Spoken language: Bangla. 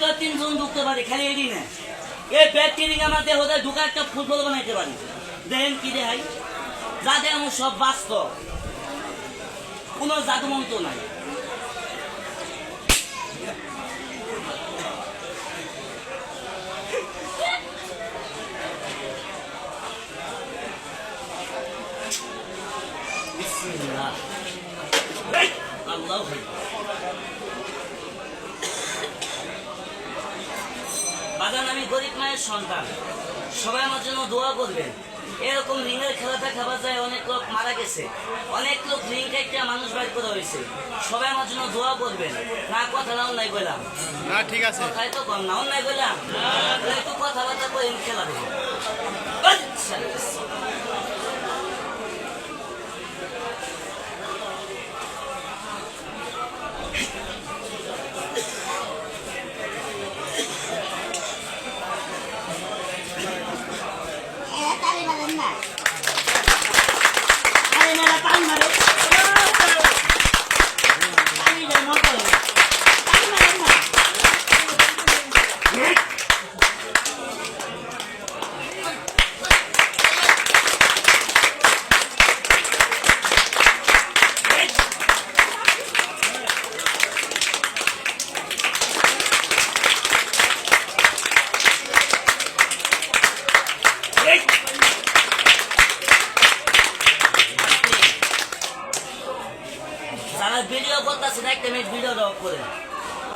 ভিতর 3 জন ঢুকতে পারি, খালি এডি না। এই ব্যাকটেরিং আমাদের হতে ঢুকা একটা ফুটবল বানাইতে পারি। দেখেন কি দেখাই, যাদের আমার সব বাস্তব, কোনো জাদুমন্ত্র নাই। বাজান, আমি গরিব মায়ের সন্তান, সবাই আমার জন্য দোয়া করবেন। এরকম রিংয়ের খেলাটা খাবার যায়, অনেক লোক মারা গেছে, অনেক লোক রিং একটা মানুষ বাইর করা হয়েছে। সবাই আমার জন্য দোয়া করবেন। না কথা না অন্যায় বললাম, না ঠিক আছে, কথাই তো কম না অন্যায় বললাম, একটু কথাবার্তা করে খেলা দেবো। যারা ভিডিও করতেছে, একটা মিনিট ভিডিও করে